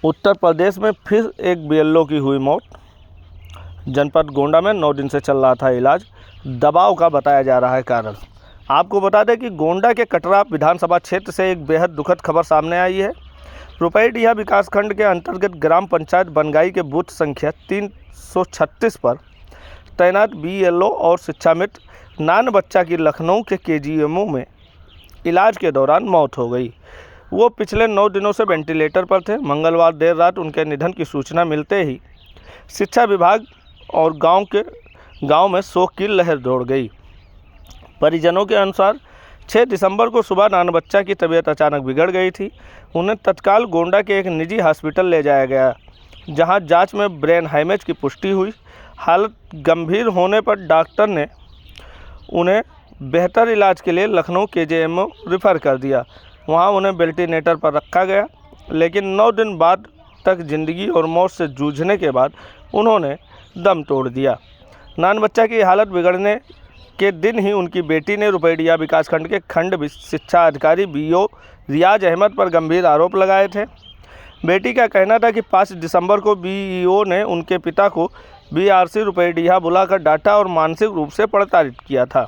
उत्तर प्रदेश में फिर एक बीएलओ की हुई मौत। जनपद गोंडा में 9 दिन से चल रहा था इलाज, दबाव का बताया जा रहा है कारण। आपको बता दें कि गोंडा के कटरा विधानसभा क्षेत्र से एक बेहद दुखद खबर सामने आई है। रुपईडीहा विकासखंड के अंतर्गत ग्राम पंचायत बनगाई के बूथ संख्या 336 पर तैनात बीएलओ और शिक्षा मित्र नान बच्चा की लखनऊ के केजीएमओ में इलाज के दौरान मौत हो गई। वो पिछले 9 दिनों से वेंटिलेटर पर थे। मंगलवार देर रात उनके निधन की सूचना मिलते ही शिक्षा विभाग और गांव में शोक की लहर दौड़ गई। परिजनों के अनुसार 6 दिसंबर को सुबह नान बच्चा की तबीयत अचानक बिगड़ गई थी। उन्हें तत्काल गोंडा के एक निजी हॉस्पिटल ले जाया गया, जहां जांच में ब्रेन हैमरेज की पुष्टि हुई। हालत गंभीर होने पर डॉक्टर ने उन्हें बेहतर इलाज के लिए लखनऊ केजीएमओ रेफर कर दिया। वहां उन्हें वेंटिलेटर पर रखा गया, लेकिन 9 दिन बाद तक ज़िंदगी और मौत से जूझने के बाद उन्होंने दम तोड़ दिया। नान बच्चा की हालत बिगड़ने के दिन ही उनकी बेटी ने रुपईडीहा विकासखंड के खंड शिक्षा अधिकारी बीओ रियाज अहमद पर गंभीर आरोप लगाए थे। बेटी का कहना था कि 5 दिसंबर को बीईओ ने उनके पिता को बीआरसी रुपईडीहा बुलाकर डांटा और मानसिक रूप से प्रताड़ित किया था।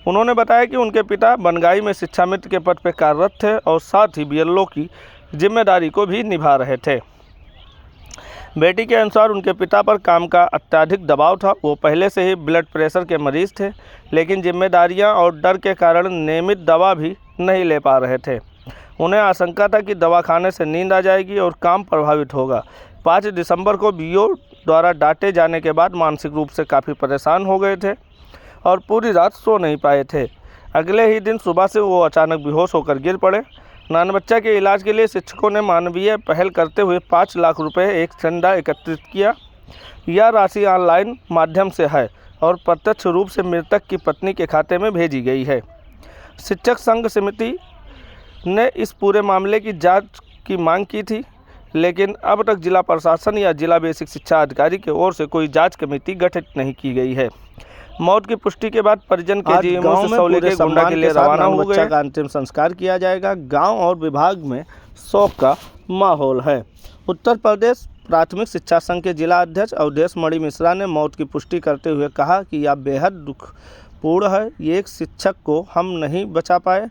उन्होंने बताया कि उनके पिता बनगाई में शिक्षा मित्र के पद पर कार्यरत थे और साथ ही बीएलओ की जिम्मेदारी को भी निभा रहे थे। बेटी के अनुसार उनके पिता पर काम का अत्यधिक दबाव था। वो पहले से ही ब्लड प्रेशर के मरीज थे, लेकिन जिम्मेदारियां और डर के कारण नियमित दवा भी नहीं ले पा रहे थे। उन्हें आशंका था कि दवा खाने से नींद आ जाएगी और काम प्रभावित होगा। 5 दिसंबर को बीओ द्वारा डांटे जाने के बाद मानसिक रूप से काफ़ी परेशान हो गए थे और पूरी रात सो नहीं पाए थे। अगले ही दिन सुबह से वो अचानक बेहोश होकर गिर पड़े। नान बच्चा के इलाज के लिए शिक्षकों ने मानवीय पहल करते हुए 5 लाख रुपए एक चंदा एकत्रित किया। यह राशि ऑनलाइन माध्यम से है और प्रत्यक्ष रूप से मृतक की पत्नी के खाते में भेजी गई है। शिक्षक संघ समिति ने इस पूरे मामले की जांच की मांग की थी, लेकिन अब तक जिला प्रशासन या जिला बेसिक शिक्षा अधिकारी की ओर से कोई जांच कमेटी गठित नहीं की गई है। मौत की पुष्टि के बाद परिजन केजीएमओ से सौले के गोंडा के लिए रवाना हो गए। का अंतिम संस्कार किया जाएगा। गांव और विभाग में शोक का माहौल है। उत्तर प्रदेश प्राथमिक शिक्षा संघ के जिला अध्यक्ष अवधेश मणि मिश्रा ने मौत की पुष्टि करते हुए कहा कि यह बेहद दुखपूर्ण है। ये एक शिक्षक को हम नहीं बचा पाए।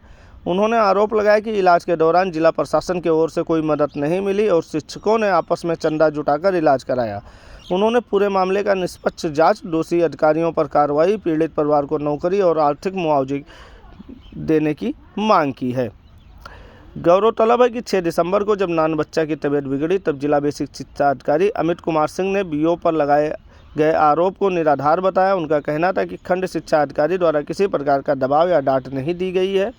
उन्होंने आरोप लगाया कि इलाज के दौरान जिला प्रशासन की ओर से कोई मदद नहीं मिली और शिक्षकों ने आपस में चंदा जुटाकर इलाज कराया। उन्होंने पूरे मामले का निष्पक्ष जांच, दोषी अधिकारियों पर कार्रवाई, पीड़ित परिवार को नौकरी और आर्थिक मुआवजे देने की मांग की है। गौरतलब है कि 6 दिसंबर को जब नान बच्चा की तबीयत बिगड़ी, तब जिला बेसिक शिक्षा अधिकारी अमित कुमार सिंह ने बीओ पर लगाए गए आरोप को निराधार बताया। उनका कहना था कि खंड शिक्षा अधिकारी द्वारा किसी प्रकार का दबाव या डांट नहीं दी गई है।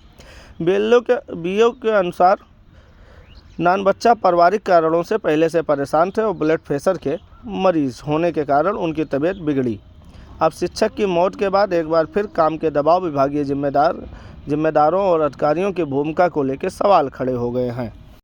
बीओ के अनुसार नान बच्चा पारिवारिक कारणों से पहले से परेशान थे और ब्लड प्रेशर के मरीज होने के कारण उनकी तबीयत बिगड़ी। अब शिक्षक की मौत के बाद एक बार फिर काम के दबाव, विभागीय जिम्मेदारों और अधिकारियों की भूमिका को लेकर सवाल खड़े हो गए हैं।